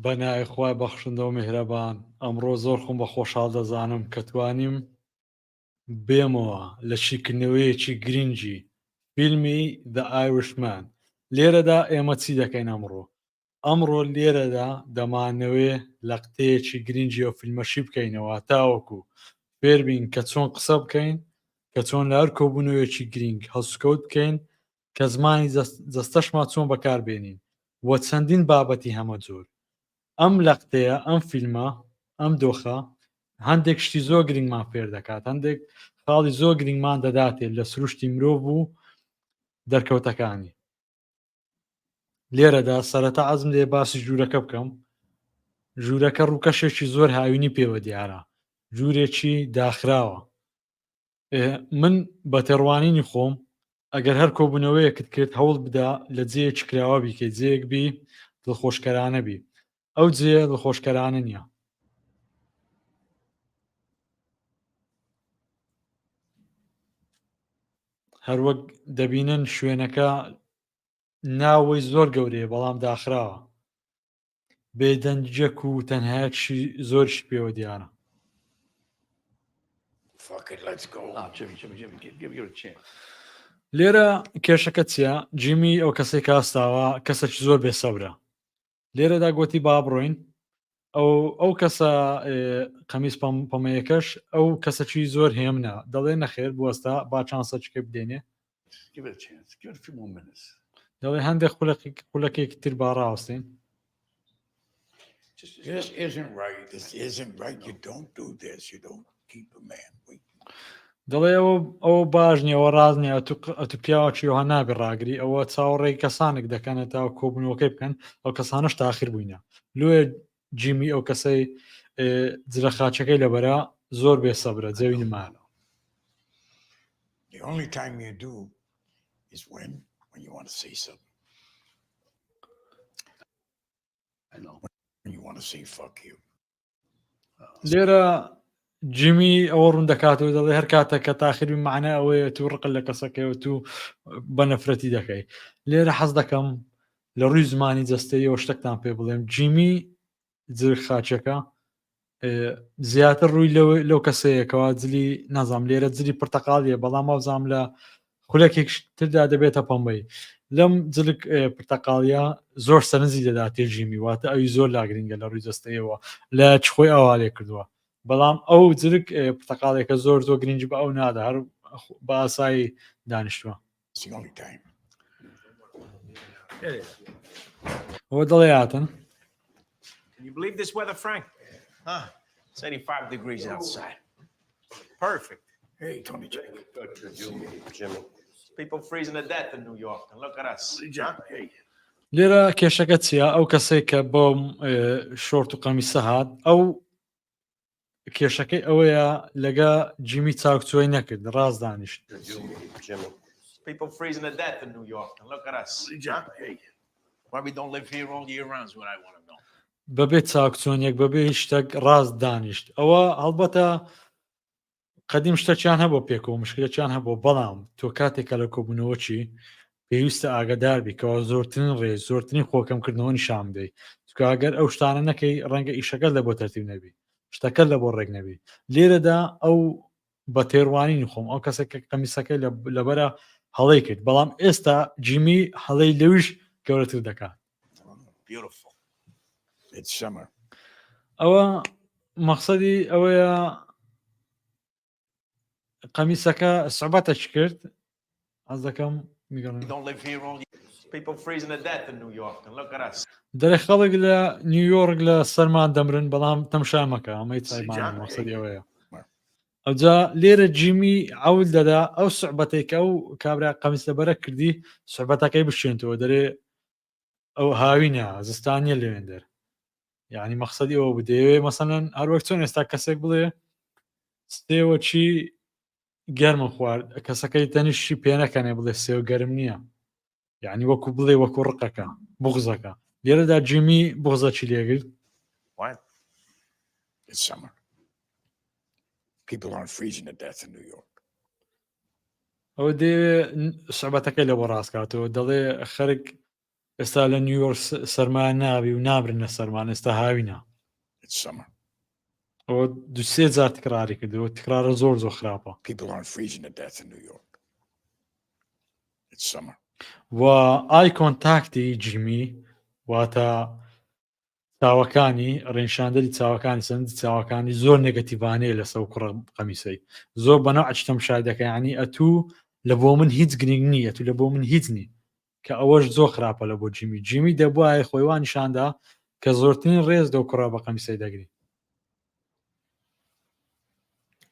بەنای خوای بەخشندە و میهرەبان ئەمڕۆ زۆر خۆم بە خۆشحاڵ دەزانم کە توانیم بێمەوە لە چیکردنەوەیەکی گرنگی فیلمی The Irishman لێرەدا ئێمە چی دەکەین ئەمڕۆ لێرەدا دەمانەوێ لە قتەیەکی گرنگی و فیلمەشی بکەینەوە تاوەکو فێربین کە چۆن قسە بکەین کە چۆن لە هەر کۆبوونەوەیەکی گرنگ هەسکەوت بکەین کە زمانی جەستەشمان چۆن بەکاربێنین وە چەندین بابەتی هەمە جۆر ئەم لەقتەیە ئەم فیلمە ئەم دۆخە هەندێک شتی زۆر گرنگمان فێر دەکات هەندێک خاڵی زۆر گرنگمان دەداتێت لە سروشتی مرۆڤ و دەرکەوتەکانی لێرەدا سەرەتا عەزم لێ باسی ژوورەکە بکەم ژوورەکە ڕووکەشێکی زۆر هاوینی پێوە دیارە ژوورێکی داخراوە من بە تێڕوانینی خۆم ئەگەر هەر کۆبوونەوەیەکت کرد هەوڵ بدا لە جێیەکی کراوە بیکەیت جێیەک بی دڵخۆشکەرانە بی ئەو جێ دڵخۆشکەرانە نییە هەروەک دەبینن شوێنەکە ناوەی زۆر گەورەیە بەڵام داخراوە بێدەنجەک و تەنهایەکشی زۆرش پێوە دیارە لێرە کێشەکە چییە؟ جیمی ئەو کەسێک کاستاوە کەسێکی زۆر بێسەبرە لێرەدا گوتی با بڕۆین ئەو کەسە قەمیس پەمەیەکەش ئەو کەسەکی زۆر هێمنە دەڵێ نەخێر بوەستا با چانسەچکە بدێنێ دەڵێ هەندێک خولەکێکی تر با ڕاوەستین دەڵێ ئەوە باش نییەوە ڕاز نیە ئەتو پیاوەکی ئەوها نابێ ڕاگری ئەوە چاوەڕێی کەسانێک دەکەنێتەوە کۆبوونەوەکەی بکەن ئەو کەسانش تاخیر بووینە لێ جیمی ئەو کەسەی جرە خاچەکەی لەبەرە زۆر بێسەبرە جەوی نمانە لێرە جیمی ئەوە ڕوون دەکاتەوە دەڵێ هەر کاتە کە تاخیری معنە ئەوەیە تو ڕقل لە کەسەکەی و تو بە نەفرەتی دەکەی لێرە حەز دەکەم لە ڕووی زمانی جەستەیەوە شتێکتان پێ بڵێم جیمی جر خاچەکە زیاتر ڕووی لەو کەسەیەکەوە جلی نازام لێرە جلی پرتەقاڵیە بەڵام ئەوزام لە خولەکێک تردا دەبێتە پەمبەی لەم جلک پرتەقاڵیە زۆر سەرنجی دەداتێ جیمی واتە ئەوی زۆر لاگرنگە لە ڕووی جەستەیەوە لە چخۆی ئەووا لێ کردووە بەڵام ئەو جرک پرتەقاڵێکە زۆر گرنگی بە ئەو نادا هەر بە ئاسایی دانیشتووە ئەوە دەڵێ هاتن Can you believe this weather, Frank? Huh? It's 85 degrees outside. Perfect. Hey, Tony Jake. Jimmy. People freezing to death in New York. And look at us. Hey. لێرە کێشەکە چییە؟ ئەو کەسێک کە بۆم شۆرت و قەمیسە هات ئەو کێشەکەی ئەوەیە لەگە جیمی چاکچۆی نەکرد ڕاز دانیشت Jimmy. People freezing to death in New York. And look at us. Hey. Why we don't live here all year round is what I want to know. بەبێت چاکچۆنێک بەبێ شتێک ڕاست دانیشت ئەوە هەڵبەتە قەدیم شتەکیان هەبوو پێکەوە مشکلەکیان هەبوو بەڵام تۆ کاتێکە لە کۆبوونەوەچی پێویستە ئاگدار بیکەوە زۆرترین ڕێز زۆرترین خۆکەمکردنەوە نیشان بدەیت چکە ئەگەر ئەو شتانە نەکەی ڕەنگە ئیشەکە لە بۆ تەرتیب نەبی شتەکە لە بۆ ڕێک نەبی لێرەدا ئەو بە تێڕوانین خۆم ئەو کەسێک کە قەمیسەکەی لەبەرە هەڵەی کرد بەڵام ئێستا جیمی هەڵەی لەویش گەورەتر دەکات Beautiful. It's summer. ئەوە مەقسەدی ئەوەیە قەمیسەکە سعبەتەش کرد ئەز دەکەم میگەڕێن We don't live here all year. People freezing to death in New York. And look at us. دەرێ خەڵک لە نیویۆرک لە سەرمان دەمرن بەڵام تەمشا مەکە ئەمەی چایمان مەقسەدی ئەوەیە ئەوجا لێرە جیمی عەول دەدا ئەو سعبەتەی کە ئەو کابرا قەمیس لەبەرە کردی سعبەتەکەی بشێنتەوە دەرێ ئەو هاوینە زستانیە لەوێندەر یعنی مەقسەدی ئەوە بدەوێ مەسەلەن هەروەک چۆن ئێستا کەسێک بڵێ سێوە چی گەرمم خوارد کەسەکەی تەنیشی پێ نەکەنێ بڵێ سێو گەرم نییە یعنی وەکو بڵێ وەکو ڕقەکە بغزەکە لێرەدا جیمی بغزەکی لێگرت What? It's summer. People aren't freezing to death in New York. ئەوە دێ سعبەتەکەی لە بۆ ڕاستکاتەوە دەڵێ خەرک ئێستا لە نیویۆرک سەرمان نابی و نابرن لە سەرمان ئێستا هاوینە It's summer. ئەوە دو سێ جار تکراری کردەوە تکرارە زۆر خراپە People aren't freezing to death in New York. It's summer. و ئای کۆنتاکتی جیمی واتە چاوەکانی ڕێنشاندەری چاوەکانی سندی چاوەکانی زۆر نێگەتیڤانەیە لە سەو کوڕە قەمیسەی زۆر بەناو ئەچتەم شایدەکە ینی ئەتوو لە بۆ من هیچ گرنگ نییە تو لە بۆ من هیچ نی کە ئەوەش زۆر خراپە لە بۆ جیمی دەبواە خۆیوان نیشاندا کە زۆرترین ڕێز دەو کوڕە بە قەمیسەی دەگری.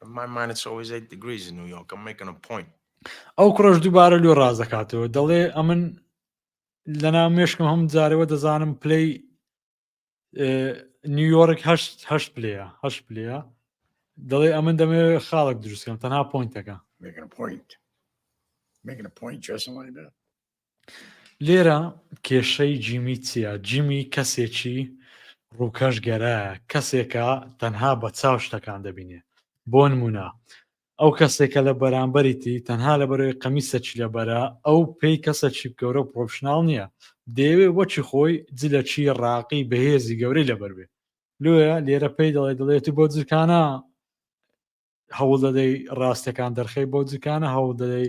In my mind, it's always 8 degrees in New York. I'm making a point. ئەو کوڕەش دووبارە لێ ڕاز دەکاتەوە دەڵێ ئەمن لە ناو مێشکم هەم جارەوە دەزانم پلەی نیویۆرک هەشت پلەیە دەڵێ ئەمن دەمێ خاڵک دروستکەم تەنها پۆینتەکە Making a point. Making a point dressing like that. لێرە کێشەی جیمی چییە؟ جیمی کەسێکی ڕووکەش گەرایە کەسێکە تەنها بە چاو شتەکان دەبینێ بۆ نمونە ئەو کەسێکە لە بەرامبەریتی تەنها لە بەرەوەی قەمیسەکی لەبەرە ئەو پێی کەسەکی گەورە و پرۆفشناڵ نییە دەیەوێ وەچی خۆی جلە چی ڕاقی بەهێزی گەورەی لەبەر بێ لێە لێرە پێی دەڵێت بۆ جوکانە هەوڵ دەدەی ڕاستەکان دەرخەی بۆ جوکانە هەوڵ دەدەی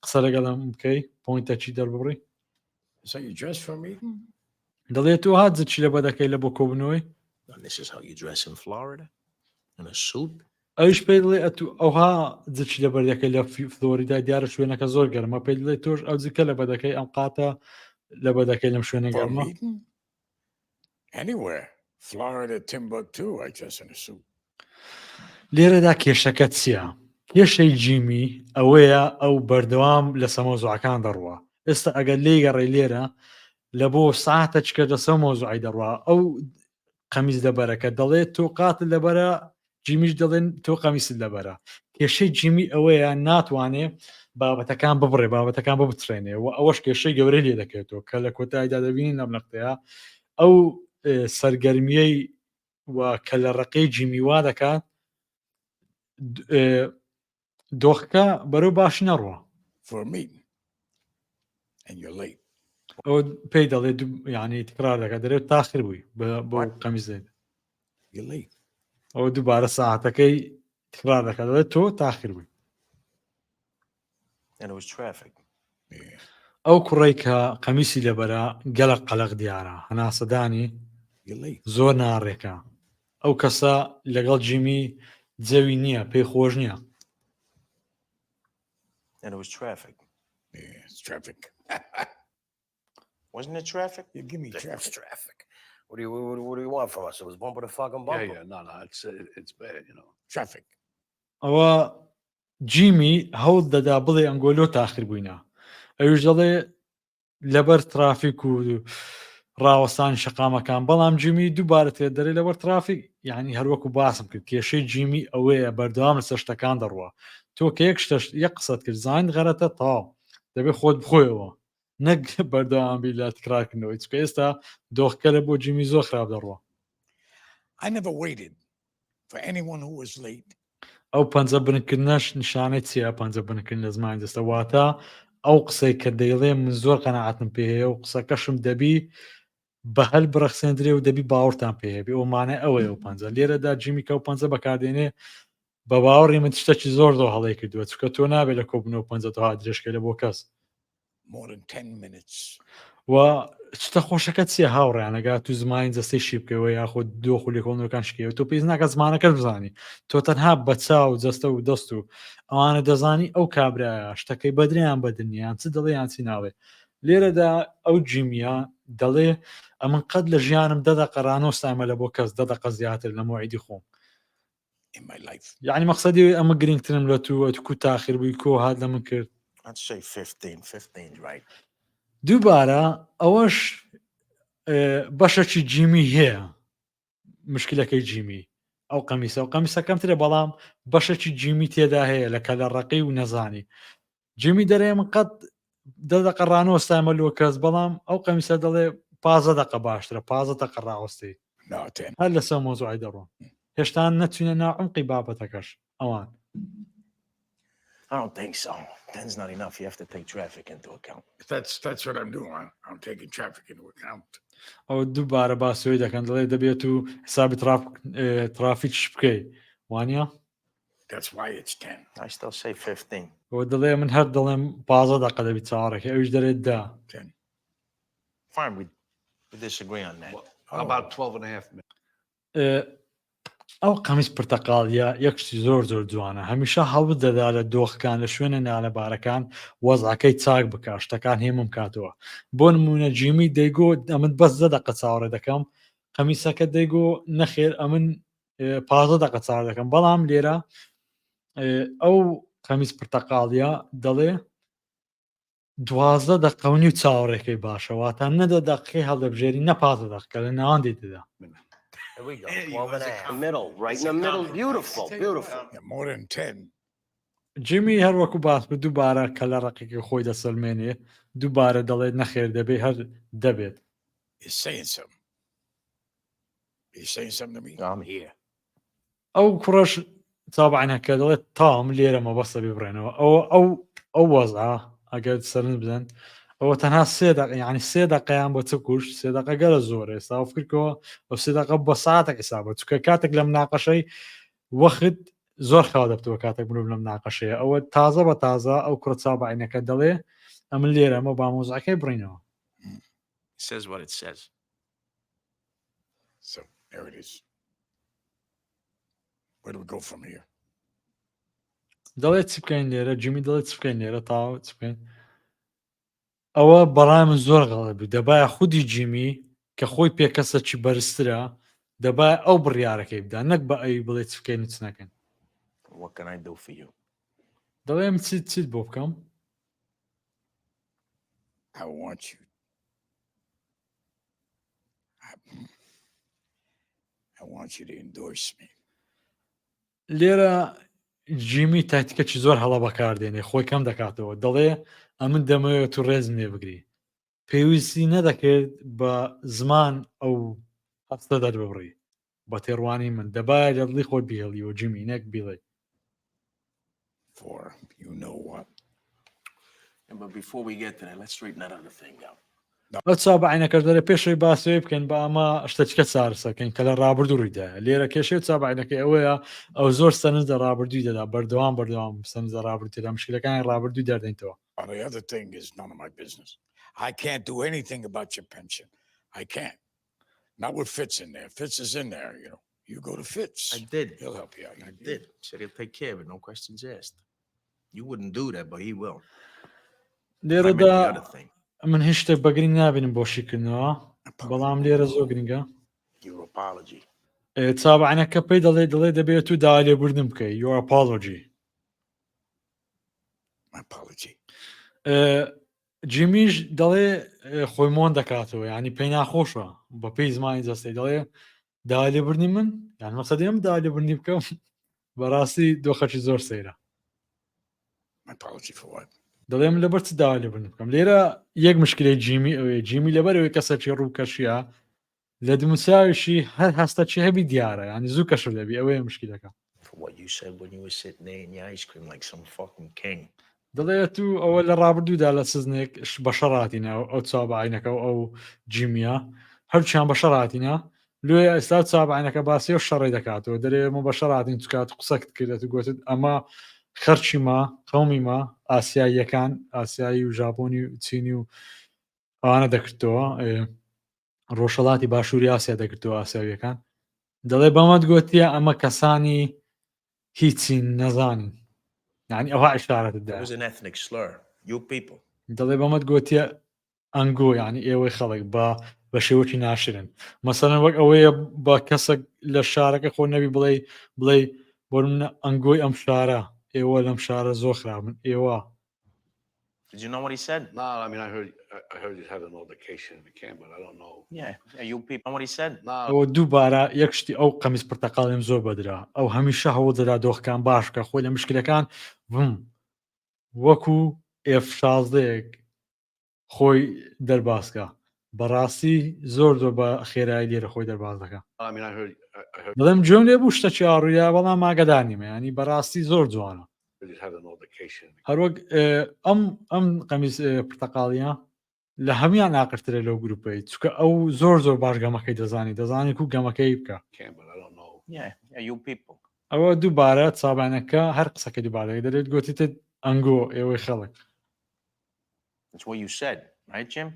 قسە لەگەڵم بکەی پۆینتەکی دەربڕی Is that you dress for a meeting? دەڵێت و هات چی لە بەدەکەی لە بۆ کۆبنەوەی And this is how you dress in Florida? In a suit? ئەوش پێ دڵێ ئەوها جچی لە بەردەکەی لە فلۆریدا دیارە شوێنەکە زۆر گەرمە پێ دڵێت تۆش ئەو جکە لە بەدەکەی ئەم قاتە لە بەدەکەی لەم شوێنە For a گەرمە meeting? Anywhere. Florida, Timbuktu, I dress in a suit. لێرەدا کێشەکە چییە؟ کێشەی جیمی ئەوەیە ئەو بەردەوام لە سەمۆزوعەکان دەڕوە ئێستا ئەگەر لێ گەڕێ لێرە لە بۆ ساعتە چکە لە سەمۆزوعی دەڕوا ئەو قەمیز دەبەرەکە دەڵێت تۆ قاتت لەبەرە جیمیش دەڵێن تۆ قەمیست لەبەرە کێشەی جیمی ئەوەیە ناتوانێ بابەتەکان ببڕێ بابەتەکان بۆ بترێنێ و ئەوەش کێشەی گەورەی لێ دەکەێتەوە کە لە کۆتاییدا دەبینی نەم نەقتەیە ئەو سەرگەرمیەی و کە لە ڕقەی جیمی وا دەکات دۆخەکە بەرەو باش نەڕوە For a meeting. And you're late. ئەو پێی دەڵێ ینی تکرار دەکات دەرێت تاخیر بووی بۆ قەمیزێت You're late. ئەو دووبارە ساعتەکەی تکرار دەکات دەڵێت تۆ تاخیر بووی And it was traffic. Yeah. ئەو کوڕی کە قەمیسی لەبەرە گەلە قەلق دیارە هەناسەدانی You're late. زۆر ناڕێکە ئەو کەسە لەگەڵ جیمی جەوی نییە پێی خۆش نییە And it was traffic. Yeah, it's traffic. Wasn't it traffic? You give me It's traffic. traffic. What do you want from us? It was bumper to fucking Yeah, bumper. yeah, no, it's bad, you know. Traffic. ئەوە جیمی هەوڵ دەدا بڵێ ئەنگۆلۆ تاخیر بووینە ئەوش دەڵێ لەبەر ترافیک و ڕاوەستانی شەقامەکان بەڵام جیمی دووبارە تێ دەرێ لەبەر ترافیک یعنی هەروەکو باسم کرد کێشەی جیمی ئەوەیە بەردەوام لە شتەکان دەڕوە تۆ کە یەک قسەت کرد زین غەرەتە تاو دەبێت خۆت بخۆیەوە نەک بەردەوامی لە تکرارکردنەوەی چکە ئێستا دۆخکە لە بۆ جیمی زۆر خراپ دەڕوە I never waited for anyone who was late. ئەو پەنجە بنکردنەش نیشانەی چیە پەنجە بنکردن لە زمانی دەستە واتە ئەو قسەی کە دەیڵێ من زۆر قەنەعەتم پێ هەیە و قسەکەشم دەبی بە هەل بڕەخسێندرێ و دەبی باوەڕتان پێ هەبێ ئەومانە ئەوەیە و پەنجە لێرەدا جیمی کە و پەنجە بەکاردێنێ بە باوەڕی من شتێکی زۆر هەڵەی کردووە چکە تۆ نابێت لە کۆبنەوە پەنجە تۆ ها درێژکە لە بۆ کەس More than 10 minutes. و شتە خۆشەکە چییە هاوڕیانەگا تو زمانی جەستەی شی بکەوە یاخۆ دۆخ و لێکۆڵنەوەکان شکەوە تۆ پێیز ناکە زمانەکە بزانی تۆ تەنها بە چاو جەستە و دەست و ئەوانە دەزانی ئەو کابراایە شتەکەی بەدریان بەدنیان چ دەڵێ یان چی ناڵێ لێرەدا ئەو جیمیە دەڵێ ئەمن قەت لە ژیانم دەدەقە ڕانۆستامە لە بۆ کەس دەدەقە زیاتر لە مۆعیدی خۆم In my life. یعنی مەقسەدی ئەمە گرنگترم لە تو کو تاخیر بووی کۆ هات لە من کرد I'd say 15, right? دووبارە ئەوەش بەشەکی جیمی هەیە مشکلەکەی جیمی ئەو قەمیسە و قەمیسەکەم ترە بەڵام بەشەکی جیمی تێدا هەیە لە کە لە ڕقی و نەزانی جیمی دەرێ من قەت دەدەقە ڕانۆستامە لۆ کەس بەڵام ئەو قەمیسە دەڵێ 15 دقە باشترە 15 دقە ڕاوەستی No, 10. هەر لەسەر مۆزوعی دەڕۆن هێشتا نەچوونە ناو عمقی بابەتەکەش ئەوان I don't think so. 10's not enough. You have to take traffic into account. That's what I'm doing. I'm taking traffic into account. ئەو دووبارە باسیۆی دەکەن دەڵێ دەبێت و حسابی ترافیکش بکەی وانە That's why it's 10. I still say 15. ئەوە دەڵێ من هەر دەڵێم 15 دقە دەبی چاڕێکی ئەوش دەرێت دا 10. Fine, we disagree on that. How about 12 and a half minutes? ئەو قەمیس پرتەقاڵیە یەکشتی زۆر جوانە هەمیشە هەوڵ دەدا لە دۆخەکان لە شوێنە نالەبارەکان وەزعەکەی چاک بکات شتەکان هێمم کاتەوە بۆ نمونە جیمی دەیگۆ ئەمن بەس 10 دقە چاوەڕێ دەکەم قەمیسەکە دەیگۆ نەخێر ئەمن 15 دقە چاوەڕێ دەکەم بەڵام لێرە ئەو قەمیس پرتەقاڵیە دەڵێ 12 دقەونی و چاوەڕێکەی باشەواتە نەدە دەقەکەی هەڵدەبژێری نە 15 دقەکە لە ناوەندی دەدا There we go. There you 12 go. and a It's a half. Middle, right in the middle. Beautiful, beautiful. Yeah, more than 10. جیمی هەروەکو باس بە دووبارە کە لە ڕقێکی خۆی دەسەلمێنێ دووبارە دەڵێت نەخێر دەبێت هەر دەبێت He's saying something. He's saying something to me. I'm here. ئەو کوڕش چابعینەکە دەڵێت تام لێرەمە بەسە ببڕێنەوە ئەو وەزە ئەگەر سەرنج بدەن ئەوە تەنها 3 دقیقە یعنی 3 دقیقیان بۆ چ کوش 3 دقیقە گەلە زۆرە ئێستا فکرکەوە ئەو 3 دقیقە بە ساعتێک حسابە چونکە کاتێک لە مناقەشەی وەخت زۆر خاو دەبتەوە کاتێک مرۆڤ لە مناقەشەیە ئەوە تازە بە تازە ئەو کوڕ چابعینەکە دەڵێ ئەمن لێرەمە با مۆزەکەی بڕینەوە It says what it says. So there it is. Where do we go from here? دەڵێت چ بکەین لێرە جیمی دەڵێت چ بکەین لێرە تاوە چ بکەین ئەوە بەڕای من زۆر غەڵەبی دەبایە خودی جیمی کە خۆی پێکەسەکی بەرزترە دەبایە ئەو بڕیارەکەی بدا نەک بە ئەوی بڵێ چ بکەین و چ نەکەین What can I do for you? دەڵێم چیت بۆ بکەم I want you. I want you to endorse me. لێرە جیمی تاکتیکەکی زۆر هەڵە بەکاردێنێ خۆی کەم دەکاتەوە دەڵێ ئەمن دەمەوێت تو ڕێزم لێ بگری پێویستی نەدەکرێت بە زمان ئەو هەستە دەربڕی بە تێڕوانی من دەبایە لە دڵی خۆی بیهێڵیەوە جیمی نەک بیڵێ For you know what? Yeah, but before we get to that, let's straighten that other thing out. ئەو چابعینەکەش دەرێ پێشەوەی باسەوەی بکەین بە ئەمە شتەچکە چارەسەکەین کە لە ڕابردوو ڕوویدایە لێرە کێشەی چابعینەکەی ئەوەیە ئەو زۆر سەرنج لە ڕابردووی دەدا بەردەوام سەرنج لە ڕابردوویدا مشکلەکانی ڕابردووی دەردەینەوە Well, the other thing is none of my business. I can't do anything about your pension. I can't. Not with Fitz in there. Fitz is in there, you know. You go to Fitz. I did. He'll help you out. I did. Said he'll take care of it, no questions asked. You wouldn't do that, but he will. I meant the لێرەدا other thing. من هیچ شتێک بەگرنگ نابینم بۆ شیکردنەوە بەڵام لێرە زۆر گرنگە Your apology. چابعینەکە پێی دەڵێ دەبێت و دا لێبوردن بکەی your apology My apology. جیمیش دەڵێ خۆی مۆن دەکاتەوە ینی پێی ناخۆشە بە پێی زمانی جەستەی دەڵێ دا لێبوردنی من یان مەسەدەم دا لێبوردنی بکەم بەڕاستی دۆخەکی زۆر سەیرە My apology for what? دەڵێم لەبەر چ دا لێبوردن بکەم لێرە یەک مشکلەی جیمی ئەوەیە جیمی لەبەرەوەی کەسەکی ڕووکەشیە لە دموساویشی هەر هەستەکی هەبی دیارە ینی زوو کەشر دەبی ئەوەیە مشکلەکە For what you said when you were sitting there in your ice cream like some fucking king. دەڵێت و ئەوە لە ڕابردوودا لە سزنێک بە شەڕاتینە ئەو چابعینەکە و ئەو جیمیە هەرچیان بە شەڕاتینە لێ ئێستا چابعینەکە باسی و شەڕی دەکاتەوە دەرێمە بە شەڕاتین چکات قسەکت کردێت و گوتت ئەمە خەرچیمە قەومیمە ئاسیاییەکان ئاسیایی و ژاپۆنی و چینی و ئەوانە دەکردەوە ڕۆژهەڵاتی باشووری ئاسیا دەکردەوە ئاسیاویەکان دەڵێ بەمەت گوتیە ئەمە کەسانی هیچی نەزانین یعنی ئەوها It ئیشارەتدا was an ethnic slur. You people. دەڵێ بەمەت گوتیە ئەنگۆ ینی ئێوەی خەڵک بە شێوەکی ناشرن مەسەلەن وەک ئەوەیە بە کەسێک لە شارەکە خۆ نەبی بڵێ بۆ منە ئەنگۆی ئەم شارە ئێوە لەم شارە زۆر خراپن ئێوە Did you know what he said? No, I mean, I heard he's having an altercation in the camp, but I don't know. Yeah. You people know what he said? No, ئەوە دووبارە یەکشتی ئەو قەمیس پرتەقاڵیم زۆر بەدرا ئەو هەمیشە هەوڵ دەدا دۆخەکان باشکە خۆی لە مشکلەکان وەکو F16 خۆی دەرباسکە بەڕاستی زۆر بە خێرایی لێرە خۆی دەرباز دەکە I mean, I heard دەڵێم جۆم لێ بوو شتە چاڕوویە بەڵام ئاگدانیمە ینی بەڕاستی زۆر جوانە I just had an altercation. هەروەک ئەم قەمیز پرتەقاڵیە لە هەمویان ناقرترە لەو گروپەی چکە ئەو زۆر باش گەمەکەی دەزانی و گەمەکەی بکە Can, but I don't know. Yeah, you people. ئەوە دووبارە چابانەکە هەر قسەکە دووبارەی دەرێت گوتیتت ئەنگۆ ئێوەی خەڵک That's what you said, right, Jim?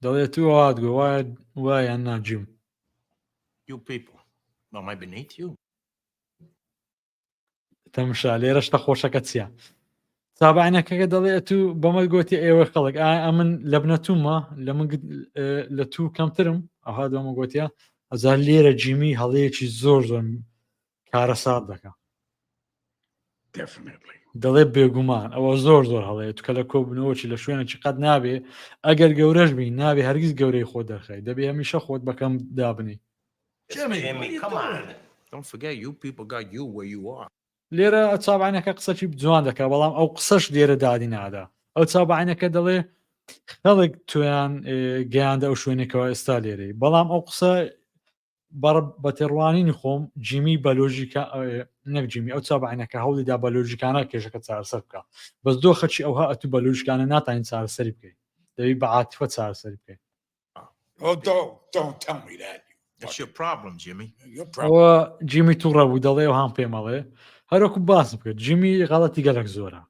دەڵێت تو هاتگۆ وایان ناجیم You people. Am I beneath you? تەمشا لێرەشتە خۆشەکە چییە چابانەکەکە دەڵێت تو بەمە گوتی ئێوە خەڵک ئەمن لە بنەتومە لە تو کەمترم ئەها دەمە گوتیە ئەزار لێرە جیمی هەڵەیەکی زۆر کارە سات دەکە Definitely. دەڵێ بێگومان ئەوە زۆر هەڵەیە تو کە لە کۆبنەوەی لە شوێنێکی قەت نابێ ئەگەر گەورەش بین نابێ هەرگیز گەورەی خۆ دەرخەی دەبێ هەمیشە خۆت بەکەم دابنی Jimmy, come on. Don't forget, you people got you where you are. لێرە چابانەکە قسەی جوان دەکە بەڵام ئەو قسەش لێرە دادی نادا ئەو چابانەکە دەڵێ خەڵک تویان گەیاندە ئەو شوێنێکەوە ئێستا لێرەی بەڵام ئەو قسە بە تێڕوانینی خۆم جیمی بەلۆژیکا نەک جیمی ئەو چابانەکە هەوڵیدا بەلۆژیکانە کێشەکە چارەسەر بکە بەس دۆ خەچی ئەوها ئەتو بەلۆژیکانە ناتوانین چارەسەری بکەیت دەبی بە عاتیفە چارەسەری بکەیت Oh, don't tell me that. That's your problem, Jimmy. Your problem. ئەوە جیمی تووڕە بوو دەڵێ و هەم پێمەڵێ هەروەکو باس بکرد جیمی غەڵەتی گەلک زۆرە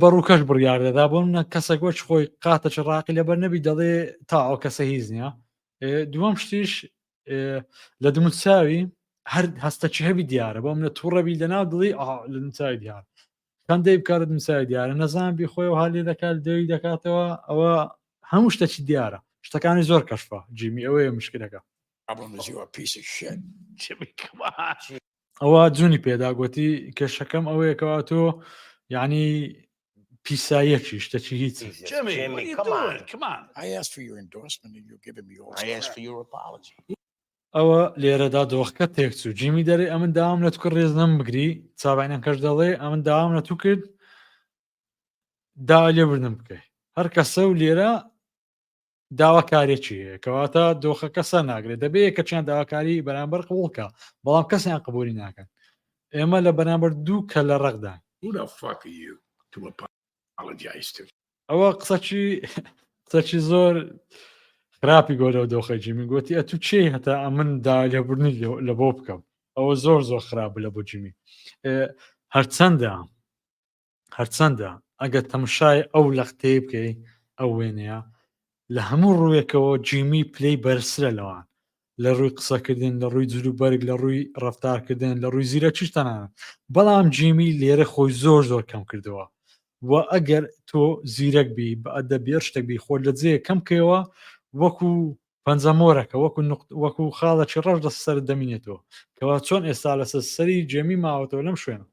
بەڕووکەش بڕیار دەدا بۆ منە کەسێک وەچ خۆی قاتە چڕاقی لەبەر نەبی دەڵێ تا ئەو کەسە هیچ نییە دووەم شتیش لە دموچاوی هەر هەستەکی هەبی دیارە بۆ منە تووڕەبی لەناو دڵی لە دمچاوی دیار کەندەی بکارە دمچاوی دیارە نەزان بی خۆی و هەڵێ دەکات دەوی دەکاتەوە ئەوە هەموو شتێکی دیارە شتەکانی زۆر کەشفە جیمی ئەوەیە مشکلەکە Problem is you're a piece of shit. Jimmy, come on. ئەوە جوونی پێدا گوتی کێشەکەم ئەوەیەکەوە تۆ یعنی پیسایەکی شتێکی هیچ Jimmy, what are you doing? Come on. I asked for your endorsement and you're giving me all I this asked for crap. your apology. ئەوە لێرەدا دۆخەکە تێکچوو جیمی دەرێ ئەمن داوام لە توکە ڕێز نەم بگری چابانیان کەش دەڵێ ئەمن داوام لە تو کرد دا لێ بردن بکەی هەر کەسە و لێرە داواکارێکی هەیە کەواتە دۆخەکە سەر ناگرێت دەبێ کەچیان داواکاری بەرامبەر قبولکە بەڵام کەسیان قبولی ناکەن ئێمە لە بەرامبەر دوو کە لە ڕەقدان Who the fuck are you to apologize to? ئەوە قسەکی زۆر خراپی گۆ لەو دۆخە جیمی گوتی ئەتو چێ هەتا ئەمن دا لێبوردنی لە بۆ بکەم ئەوە زۆر خراپ لە بۆ جیمی هەرچەندە ئەگەر تەمشای ئەو لەختەیە بکەی ئەو وێنەیە لە هەموو ڕوویەکەوە جیمی پلەی بەرزترە لەوان لە ڕووی قسەکردن لە ڕووی جلوبەرگ لە ڕووی ڕەفتارکردن لە ڕووی زیرە چیشتەنانە بەڵام جیمی لێرە خۆی زۆر کەم کردەوە و ئەگەر تۆ زیرەک بی بە ئەدەبێر شتێک بی خۆت لە جێ کەم کەوە وەکو پەنجەمۆرەکە وەکو خاڵەکی ڕەش لە سەر دەمینێتەوە کەوا چۆن ئێستا لەسەر سەری جێمی ماوەتەوە لەم شوێنە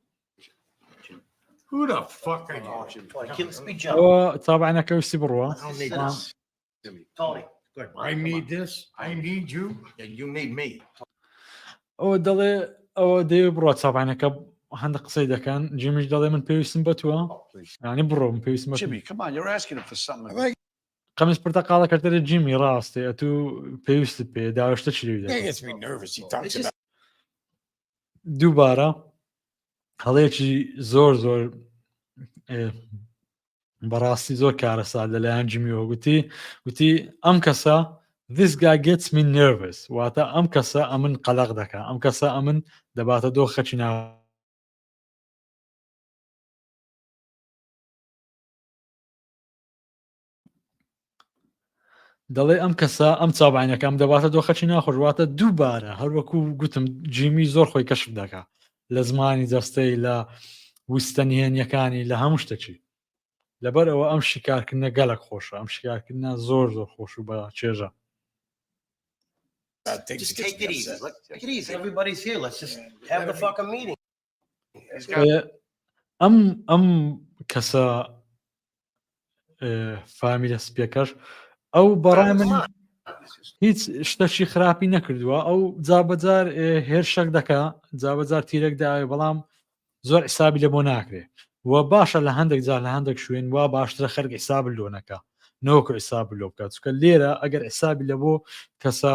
Who the fuck are you? Speak German. ئەوە تابعینەکە ویستی بڕوە I don't need this. Jimmy, Tony. Good. I need this. I need you. Yeah, you need me. ئەوە دەڵێ ئەوە دەیە بڕوە چابانەکە هەندە قسەی دەکەن جیمیش دەڵێ من پێویستم بەتووە ینی بڕۆ من پێویستم Jimmy, come on, you're asking him for something. Have I قەمیز پرتەقاڵە کەرتەرە جیمی ڕاستێ ئەتو پێویستت پێ داوەشتە چی That دەکەن gets me nervous. He talks about دووبارە هەڵەیەکی زۆر بەڕاستی زۆر کارەسات لەلایەن جیمیەوە گوتی ئەم کەسە this guy gets me nervous واتە ئەم کەسە ئەمن قەلەق دەکە ئەم کەسە ئەمن دەباتە دۆ خەچی ناو دەڵێ ئەم کەسە ئەم چابانەکەم دەباتە دۆ خەچی ناخۆشواتە دووبارە هەروەکو گوتم جیمی زۆر خۆی کەشف دەکا لە زمانی جەستەی لە وستەنیێنیەکانی لە هەموو شتێکی لەبەر ئەوە ئەم شیکارکردنە گەلک خۆشە ئەم شیکارکردنە زۆر خۆش و بە چێژە things Just that gets take me it easy. upset. Take it easy. Everybody's here. Let's just have the fucking meeting. ئەم کەسە فامیلە سپیەکەش ئەو بەڕای من هیچ شتەشی خراپی نەکردووە ئەو جابەجار هێرشەک دەکا جابەجار تیرێک داوێ بەڵام زۆر حسابی لە بۆ ناکرێ و باشە لە هەندێک جار لە هەندێک شوێن وا باشترە خەرگ حساب لۆنەکە نەوەکو حساب لۆ بکات چکە لێرە ئەگەر حسابی لە بۆ کەسە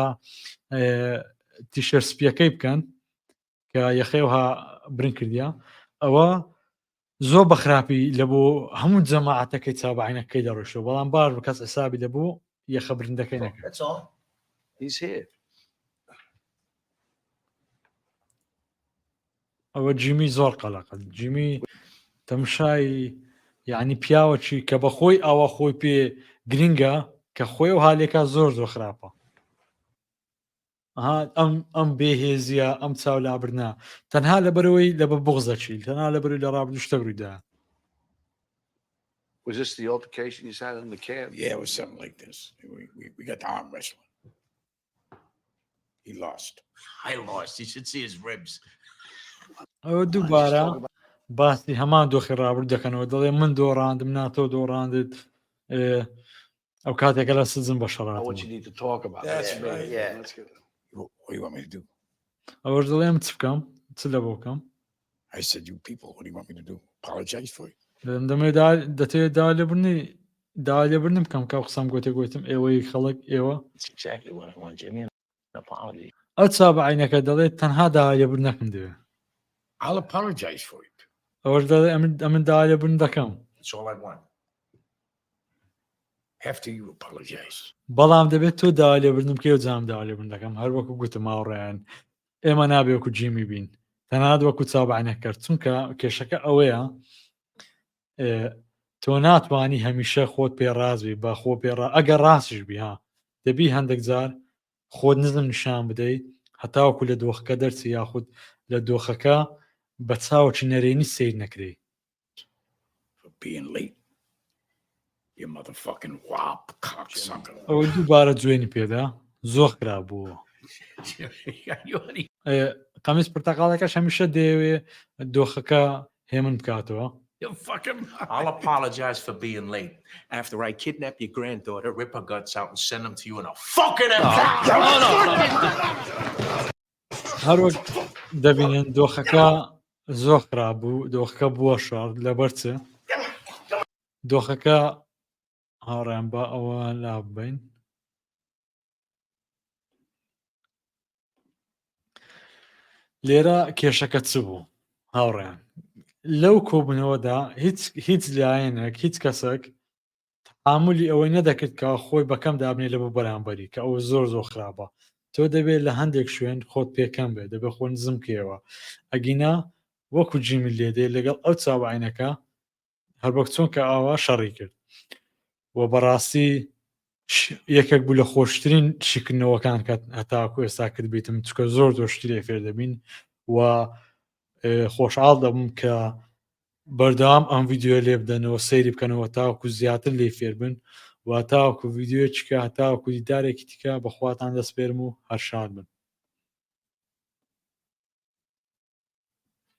تیشەر سپیەکەی بکەن کە یەخێوها برن کردیا ئەوە زۆر بەخراپی لە بۆ هەموو جەماعەتەکەی چاوبعینەکەی دەڕۆیشەوە بەڵام باش بە کەس حسابی لەبوو یەخە برندەکەی نەکرد. That's all. He's here. ئەوە جیمی زۆر قەلەقل جیمی تەمشای یعنی پیاوەکی کە بە خۆی ئاوا خۆی پێ گرینگە کە خۆی و حالێکا زۆر زۆر خراپە ئەم بێهێزیە ئەم چاولابرنا تەنها لەبەرەوەی لە بە بغزەچیل تەنها لەبەروی لە ڕابردوو شتە ڕوویدا. Was this the altercation you had in the camp? Yeah, it was something like this. We got the arm wrestling. He lost. I lost. You should see his ribs. ئەوە دووبارە باسی هەمان دۆخی ڕابرد دەکەنەوە دەڵێ من دۆڕاندم ناتۆ دۆڕاندت ئەو کاتێکە لە سزم بە Now شەڕات what you need to talk about. That's Yeah, right. Yeah. Let's get it. What do you want me to do? ئەوەش دەڵێم چ بکەم چ لە بۆ بکەم I said, you people, what do you want me to do? Apologize for you? دەمێ دەتەوێت دا لێبرنم بکەم کا قسەم گوتێ گوتم ئێوەی خەڵک ئێوە That's exactly what I want, Jimmy. An apology. ئەو چابعینەکە دەڵێت تەنها دا لێبر نەکەم دەوێ I'll apologize for it. ئەوەش دەڵێ ئەمن دا لێبرن دەکەم That's all I want. After you apologize. بەڵام دەبێت تۆ دا لێبرنم کێ و جام دا لێبرن دەکەم هەر وەکو گوتم هاوڕێیان ئێمە نابێ وەکو جیمی بین تەنها وەکو چابعینە کرد چونکە کێشەکە ئەوەیە تۆ ناتوانی هەمیشە خۆت پێڕازبی بە خۆ پێڕ ئەگەر ڕاستیش بیها دەبی هەندێک جار خۆت نزم نیشان بدەیت هەتاوەکو لە دۆخەکە دەرچی یاخود لە دۆخەکە بە چاوەکی نەرێنی سیر نەکرێ For being late. You motherfucking wop cocksucker. ئەوە دووبارە جوێنی پێدا زۆر خراپ بووە قەمیس پرتەقاڵەکەش هەمیشە دەیەوێ دۆخەکە هێمن بکاتەوە You fucking. I'll apologize for being late. After I kidnap your granddaughter, rip her guts out, and send them to you in a fucking envelope. هەروەک دەبینن دۆخەکە زۆر خراپ بوو دۆخەکە بووە شار لەبەر چ دۆخەکە هاڕیان بە ئەوە لا بین لێرە کێشەکە چ بوو هاوڕێن لەو کۆبوونەوەدا هیچ لایەنێک هیچ کەسێک تەحاملی ئەوەی نەدەکرد کە خۆی بەکەم دابنێ لە بۆ بەرامبەری کە ئەوە زۆر زۆر خراپە تۆ دەبێت لە هەندێک شوێن خۆت پێکەم بێت دەبێت خۆ نزم کێوە ئەگینا وەکو جیمی لێدێ لەگەڵ ئەو چاوعینەکە هەر بەک چۆن کە ئاوا شەڕی کرد و بەڕاستی یەکێک بوو لە خۆشترین شیکردنەوەکان کە هەتاکو ئێستا کرد بیتم چکە زۆر زۆر شتی لێ فێر دەبین و خۆشحاڵ دەبم کە بەردەوام ئەم ڤیددیۆ لێ بدەنەوە سەیری بکەنەوە تاوەکو زیاتر لێ فێر بن و تاوەکو ڤیددیۆ چکە تاوەکو دیدارێکی تکە بەخواتان دەسپێرم و هەر شاد بن